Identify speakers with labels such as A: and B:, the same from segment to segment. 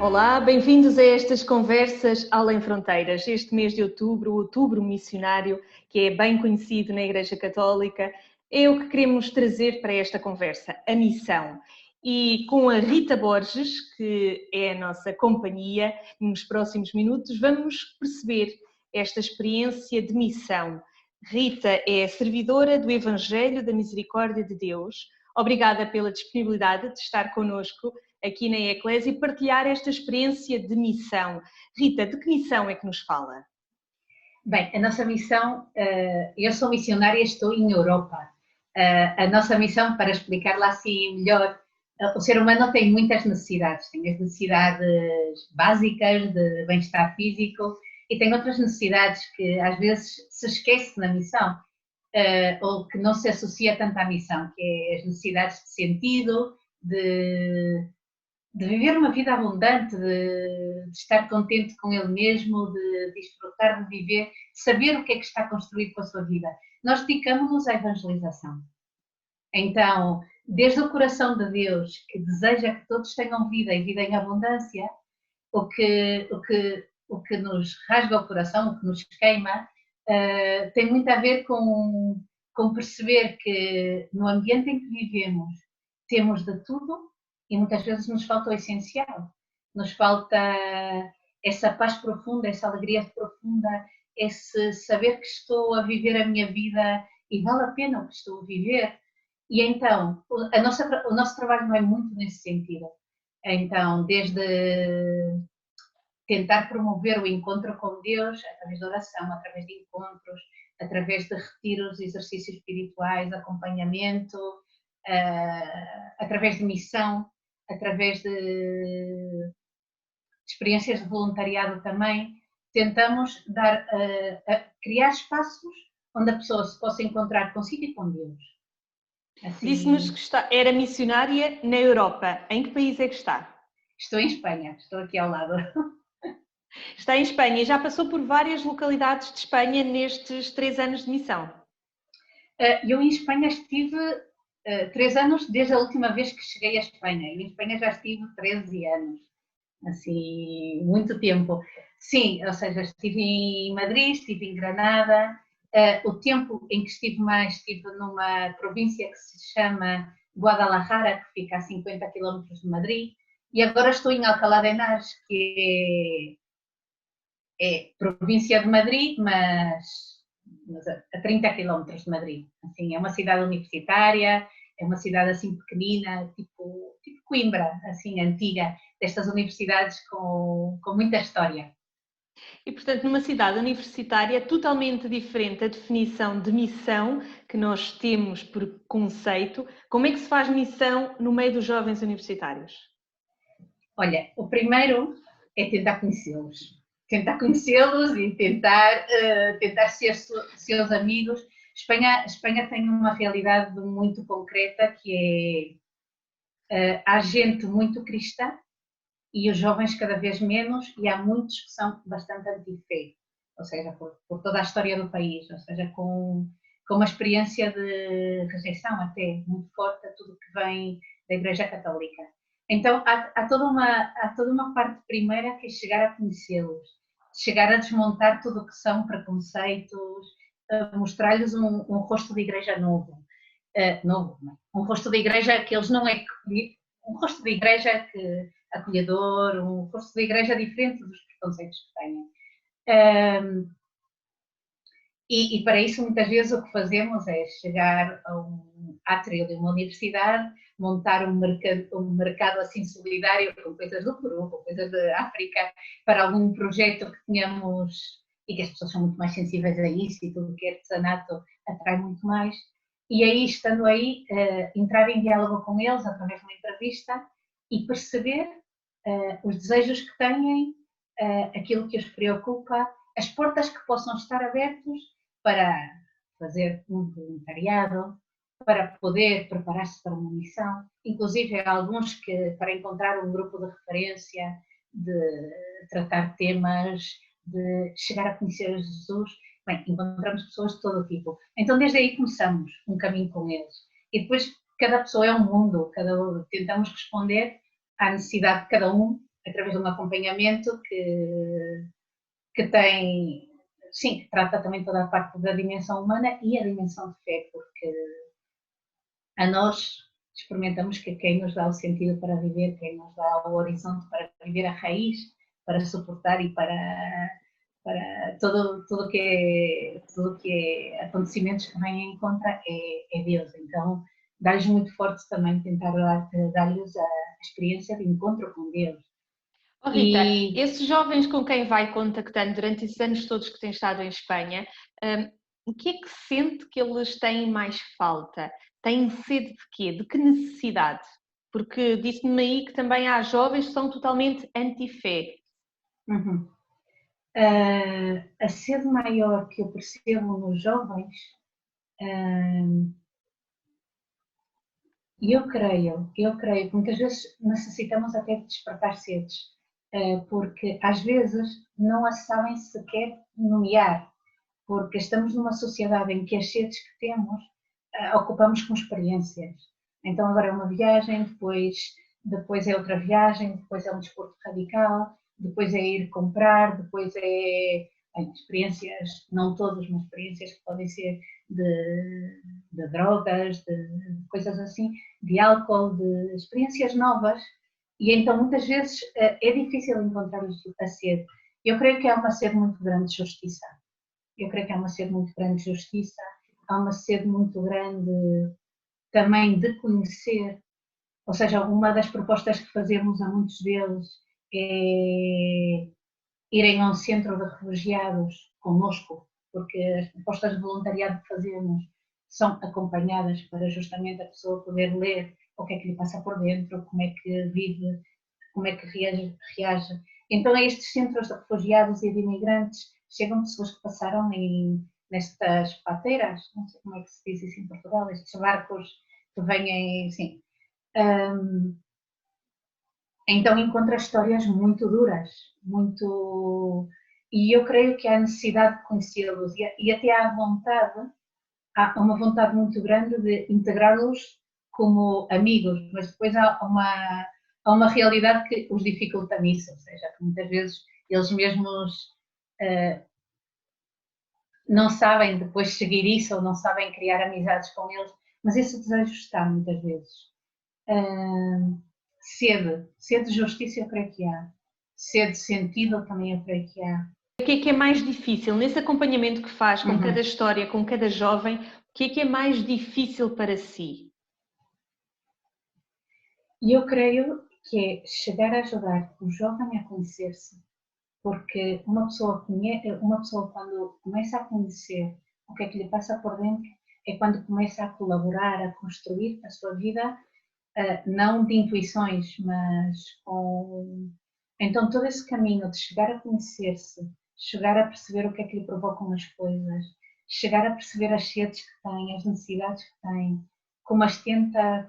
A: Olá, bem-vindos a estas conversas além fronteiras. Este mês de outubro, o Outubro Missionário, que é bem conhecido na Igreja Católica, é o que queremos trazer para esta conversa, a missão. E com a Rita Borges, que é a nossa companhia, nos próximos minutos vamos perceber esta experiência de missão. Rita é servidora do Evangelho da Misericórdia de Deus. Obrigada pela disponibilidade de estar connosco aqui na Eclésia e partilhar esta experiência de missão. Rita, de que missão é que nos fala?
B: Bem, a nossa missão, eu sou missionária e estou em Europa. A nossa missão, para explicar-la assim melhor, o ser humano tem muitas necessidades. Tem as necessidades básicas de bem-estar físico e tem outras necessidades que às vezes se esquece na missão ou que não se associa tanto à missão, que é as necessidades de sentido, de viver uma vida abundante, de estar contente com ele mesmo, de desfrutar de viver, de saber o que é que está construído com a sua vida. Nós dedicamos-nos à evangelização. Então, desde o coração de Deus, que deseja que todos tenham vida e vida em abundância, o que nos rasga o coração, o que nos queima, tem muito a ver com perceber que no ambiente em que vivemos temos de tudo, e muitas vezes nos falta o essencial, nos falta essa paz profunda, essa alegria profunda, esse saber que estou a viver a minha vida e vale a pena o que estou a viver. E então, o nosso trabalho vai muito nesse sentido. Então, desde tentar promover o encontro com Deus, através da oração, através de encontros, através de retiros, exercícios espirituais, acompanhamento, através de missão, através de experiências de voluntariado também, tentamos criar espaços onde a pessoa se possa encontrar consigo e com Deus.
A: Assim... Disse-nos que era missionária na Europa. Em que país é que está?
B: Estou em Espanha, estou aqui ao lado.
A: Está em Espanha e já passou por várias localidades de Espanha nestes 3 anos de missão.
B: Eu em Espanha estive 3 anos desde a última vez que cheguei à Espanha. Eu em Espanha já estive 13 anos, assim, muito tempo. Sim, ou seja, estive em Madrid, estive em Granada. O tempo em que estive mais, estive numa província que se chama Guadalajara, que fica a 50 km de Madrid. E agora estou em Alcalá de Henares, que é província de Madrid, mas a 30 km de Madrid. Assim, é uma cidade universitária, é uma cidade assim pequenina, tipo Coimbra, assim, antiga, destas universidades com muita história.
A: E, portanto, numa cidade universitária totalmente diferente a definição de missão que nós temos por conceito, como é que se faz missão no meio dos jovens universitários?
B: Olha, o primeiro é tentar conhecê-los. Tentar conhecê-los e tentar ser seus amigos. Espanha tem uma realidade muito concreta que é há gente muito cristã e os jovens cada vez menos, e há muitos que são bastante anti-fé, ou seja, por toda a história do país, ou seja, com uma experiência de rejeição até muito forte a tudo que vem da Igreja Católica. Então, há toda uma parte primeira que é chegar a conhecê-los, chegar a desmontar tudo o que são preconceitos, mostrar-lhes um rosto de igreja novo. Um rosto de igreja que eles não é... Um rosto de igreja acolhedor, um rosto de igreja diferente dos preconceitos que têm. E para isso, muitas vezes, o que fazemos é chegar a um átrio de uma universidade, montar um mercado assim solidário com coisas do Peru, com coisas da África, para algum projeto que tenhamos, e que as pessoas são muito mais sensíveis a isso, e tudo que é artesanato atrai muito mais. E aí, estando aí, entrar em diálogo com eles através de uma entrevista e perceber os desejos que têm, aquilo que os preocupa, as portas que possam estar abertas para fazer um voluntariado, para poder preparar-se para uma missão. Inclusive, há alguns que, para encontrar um grupo de referência, de tratar temas, de chegar a conhecer Jesus, bem, encontramos pessoas de todo o tipo. Então, desde aí começamos um caminho com eles. E depois, cada pessoa é um mundo, tentamos responder à necessidade de cada um através de um acompanhamento que tem, sim, que trata também toda a parte da dimensão humana e a dimensão de fé, porque a nós experimentamos que quem nos dá o sentido para viver, quem nos dá o horizonte para viver, a raiz para suportar e para tudo que é acontecimentos que vêm em contra é Deus. Então, dá-lhes muito forte também tentar dar-lhes a experiência de encontro com Deus.
A: Oh, Rita, esses jovens com quem vai contactando durante esses anos todos que tem estado em Espanha, o que é que sente que eles têm mais falta? Têm sede de quê? De que necessidade? Porque disse-me aí que também há jovens que são totalmente anti-fé.
B: Uhum. A sede maior que eu percebo nos jovens, e eu creio que muitas vezes necessitamos até de despertar sedes, porque às vezes não as sabem sequer nomear, porque estamos numa sociedade em que as sedes que temos ocupamos com experiências. Então agora é uma viagem, depois é outra viagem, depois é um desporto radical, depois é ir comprar, depois é experiências, não todas, mas experiências que podem ser de drogas, de coisas assim, de álcool, de experiências novas, e então muitas vezes é difícil encontrar a sede. Eu creio que há uma sede muito grande de justiça. Eu creio que há uma sede muito grande de justiça, há uma sede muito grande também de conhecer, ou seja, uma das propostas que fazemos a muitos deles é irem a um centro de refugiados connosco, porque as propostas de voluntariado que fazemos são acompanhadas para justamente a pessoa poder ler o que é que lhe passa por dentro, como é que vive, como é que reage. Então, a estes centros de refugiados e de imigrantes chegam pessoas que passaram nestas pateiras, não sei como é que se diz isso em Portugal, estes barcos que vêm, sim. Então encontra histórias muito duras, muito... E eu creio que há necessidade de conhecê-los e até há uma vontade muito grande de integrá-los como amigos, mas depois há uma realidade que os dificulta nisso, ou seja, que muitas vezes eles mesmos não sabem depois seguir isso ou não sabem criar amizades com eles, mas esse desejo está muitas vezes. Sede de justiça eu creio que há, sede de sentido também eu creio que há.
A: O que é mais difícil nesse acompanhamento que faz com cada história, com cada jovem? O que é mais difícil para si?
B: E eu creio que é chegar a ajudar o jovem a conhecer-se, porque uma pessoa quando começa a conhecer o que é que lhe passa por dentro, é quando começa a colaborar, a construir a sua vida, não de intuições, mas com... Então todo esse caminho de chegar a conhecer-se, chegar a perceber o que é que lhe provocam as coisas, chegar a perceber as sedes que tem, as necessidades que tem, como as tenta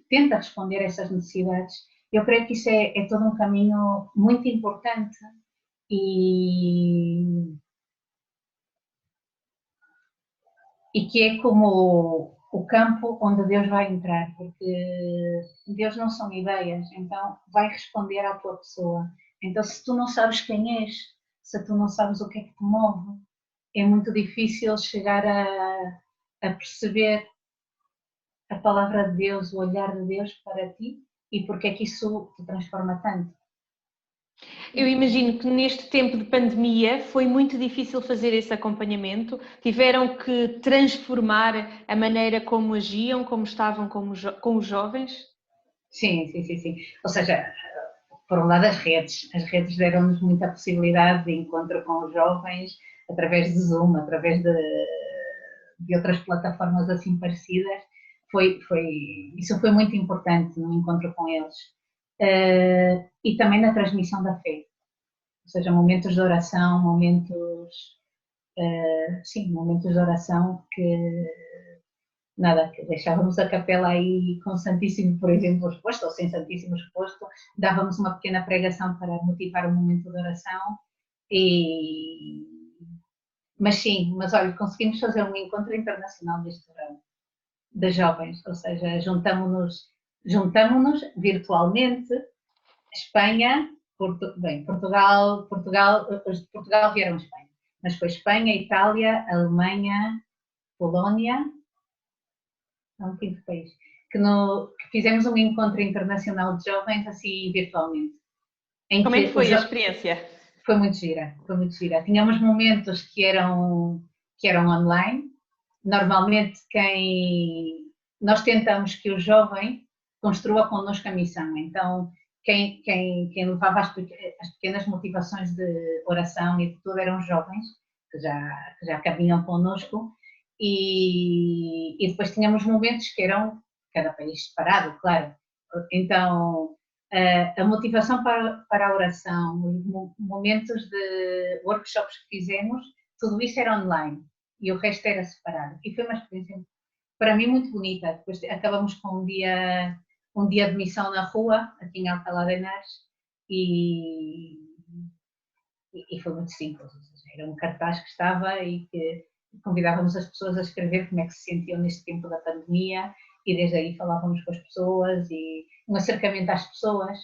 B: tenta responder a essas necessidades. Eu creio que isso é todo um caminho muito importante e que é como o campo onde Deus vai entrar, porque Deus não são ideias, então vai responder à tua pessoa. Então, se tu não sabes quem és, se tu não sabes o que é que te move, é muito difícil chegar a perceber a palavra de Deus, o olhar de Deus para ti e porque é que isso te transforma tanto.
A: Eu imagino que neste tempo de pandemia foi muito difícil fazer esse acompanhamento. Tiveram que transformar a maneira como agiam, como estavam com os jovens?
B: Sim. Ou seja, por um lado as redes deram-nos muita possibilidade de encontro com os jovens através de Zoom, através de outras plataformas assim parecidas. Isso foi muito importante no encontro com eles. E também na transmissão da fé, ou seja, momentos de oração, momentos de oração que deixávamos a capela aí com o Santíssimo, por exemplo, exposto, ou sem Santíssimo exposto, dávamos uma pequena pregação para motivar o momento de oração, mas olha, conseguimos fazer um encontro internacional deste verão. de jovens, ou seja, juntamos-nos virtualmente, Espanha, os de Portugal vieram a Espanha, mas foi Espanha, Itália, Alemanha, Polónia, um quinto país, que fizemos um encontro internacional de jovens assim virtualmente.
A: Como é que foi a experiência?
B: Foi muito gira, foi muito gira. Tínhamos momentos que eram online. Normalmente nós tentamos que o jovem construa connosco a missão. Então, quem levava as pequenas motivações de oração e de tudo eram os jovens, que já caminham connosco, e depois tínhamos momentos que eram cada país separado, claro. Então, a motivação para a oração, os momentos de workshops que fizemos, tudo isso era online e o resto era separado. E foi uma experiência, para mim, muito bonita. Depois acabamos com um dia de missão na rua, aqui em Alcalá de Henares, e foi muito simples. Era um cartaz que estava e que convidávamos as pessoas a escrever como é que se sentiam neste tempo da pandemia, e desde aí falávamos com as pessoas, e um acercamento às pessoas,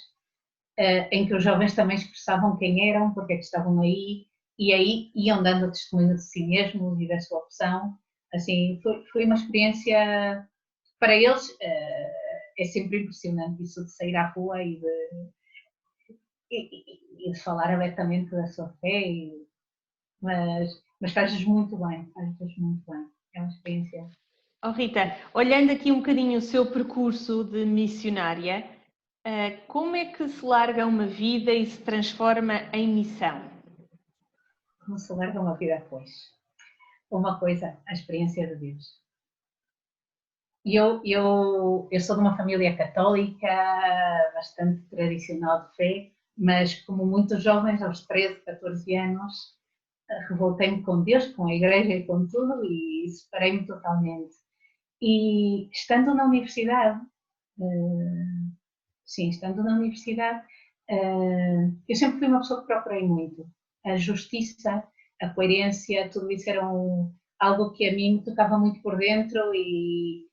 B: em que os jovens também expressavam quem eram, porque é que estavam aí, e aí iam dando testemunho de si mesmos e da sua opção. Assim, foi uma experiência, para eles, é sempre impressionante isso de sair à rua e de falar abertamente da sua fé, mas faz-lhes muito bem, faz-lhes muito bem. É uma experiência.
A: Oh, Rita, olhando aqui um bocadinho o seu percurso de missionária, como é que se larga uma vida e se transforma em missão?
B: Como se larga uma vida depois? Uma coisa, a experiência de Deus. Eu sou de uma família católica, bastante tradicional de fé, mas como muitos jovens, aos 13, 14 anos, revoltei-me com Deus, com a igreja e com tudo, e separei-me totalmente. E estando na universidade, eu sempre fui uma pessoa que procurei muito. A justiça, a coerência, tudo isso era algo que a mim me tocava muito por dentro, e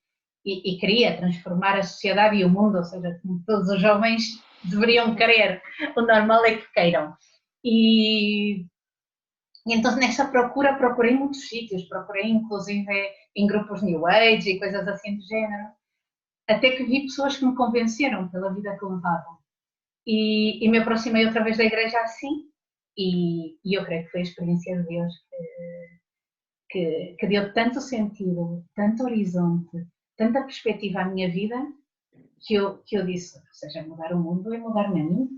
B: queria transformar a sociedade e o mundo, ou seja, como todos os jovens deveriam querer. O normal é que queiram. E então nessa procurei muitos sítios, procurei inclusive em grupos New Age e coisas assim do género, até que vi pessoas que me convenceram pela vida que levavam. E me aproximei outra vez da igreja assim, e eu creio que foi a experiência de Deus que deu tanto sentido, tanto horizonte, tanta perspectiva à minha vida, que eu disse, ou seja, mudar o mundo é mudar-me a mim.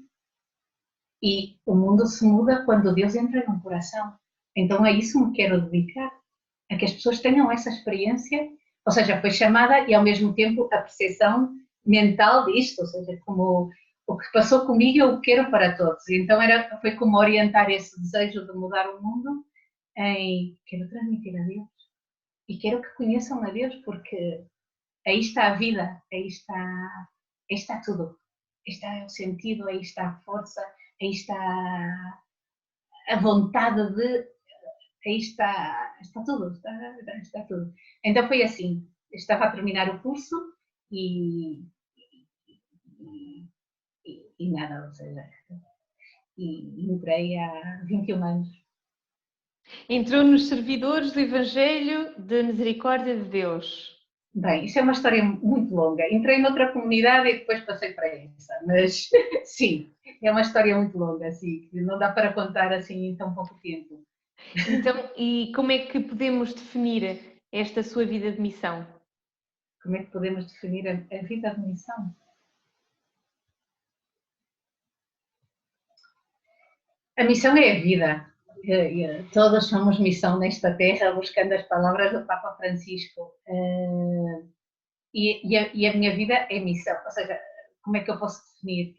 B: E o mundo se muda quando Deus entra no coração. Então a isso me quero dedicar, a que as pessoas tenham essa experiência, ou seja, foi chamada e ao mesmo tempo a percepção mental disto, ou seja, como o que passou comigo eu quero para todos. Então foi como orientar esse desejo de mudar o mundo em quero transmitir a Deus e quero que conheçam a Deus, porque aí está a vida, aí está tudo, aí está o sentido, aí está a força, aí está a vontade de, aí está tudo, está tudo. Então foi assim, estava a terminar o curso e nada, ou seja, e entrei há 21 anos.
A: Entrou nos servidores do Evangelho de Misericórdia de Deus.
B: Bem, isso é uma história muito longa. Entrei noutra comunidade e depois passei para essa, mas sim, é uma história muito longa, assim, que não dá para contar assim em tão pouco tempo.
A: Então, e como é que podemos definir esta sua vida de missão?
B: Como é que podemos definir a vida de missão? A missão é a vida. Todos somos missão nesta terra, buscando as palavras do Papa Francisco. E a minha vida é missão. Ou seja, como é que eu posso definir?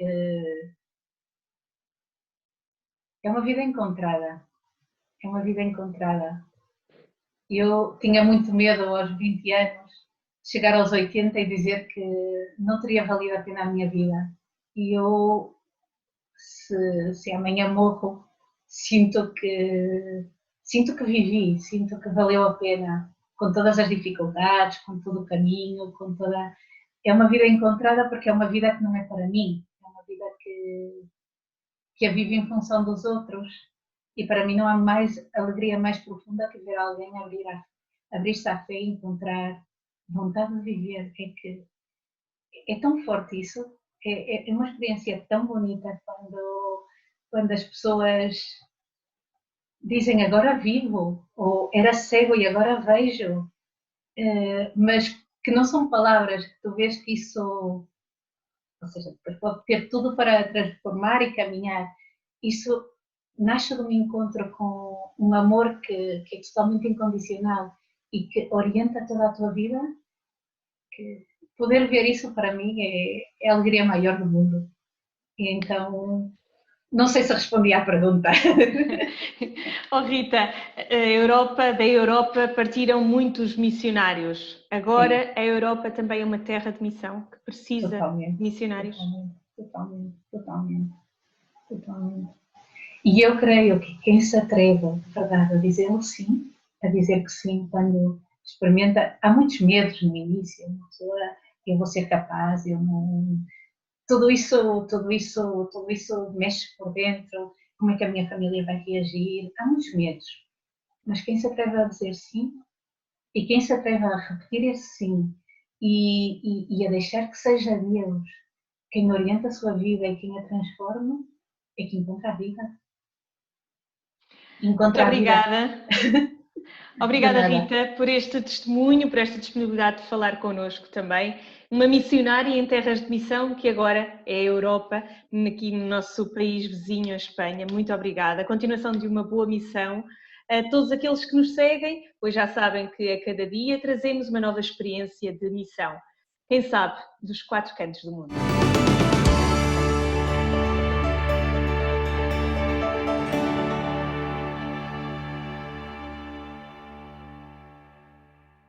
B: É uma vida encontrada. É uma vida encontrada. Eu tinha muito medo aos 20 anos de chegar aos 80 e dizer que não teria valido a pena a minha vida. E eu, se amanhã morro, sinto que vivi, sinto que valeu a pena. com todas as dificuldades, com todo o caminho, é uma vida encontrada porque é uma vida que não é para mim, é uma vida que a vivo em função dos outros. E para mim não há mais alegria mais profunda que ver alguém abrir-se à fé e encontrar vontade de viver. É tão forte isso, é uma experiência tão bonita quando as pessoas dizem agora vivo, ou era cego e agora vejo, mas que não são palavras, que tu vês que isso, ou seja, depois pode ter tudo para transformar e caminhar. Isso nasce de um encontro com um amor que é totalmente incondicional e que orienta toda a tua vida. Que poder ver isso para mim é a alegria maior do mundo. E então, não sei se respondi à pergunta.
A: Oh Rita, da Europa partiram muitos missionários. Agora
B: Sim.
A: a Europa também é uma terra de missão que precisa
B: Totalmente,
A: de missionários.
B: totalmente. E eu creio que quem se atreve, verdade, a dizer sim, a dizer que sim, quando experimenta, há muitos medos no início, eu vou ser capaz, eu não... Tudo isso mexe por dentro, como é que a minha família vai reagir, há muitos medos. Mas quem se atreve a dizer sim, e quem se atreve a repetir esse sim, e a deixar que seja Deus quem orienta a sua vida e quem a transforma, é que encontra a vida.
A: Muito obrigada. Obrigada, Rita, por este testemunho, por esta disponibilidade de falar connosco também. Uma missionária em terras de missão, que agora é a Europa, aqui no nosso país vizinho, a Espanha. Muito obrigada. A continuação de uma boa missão. A todos aqueles que nos seguem, pois já sabem que a cada dia trazemos uma nova experiência de missão. Quem sabe, dos 4 cantos do mundo.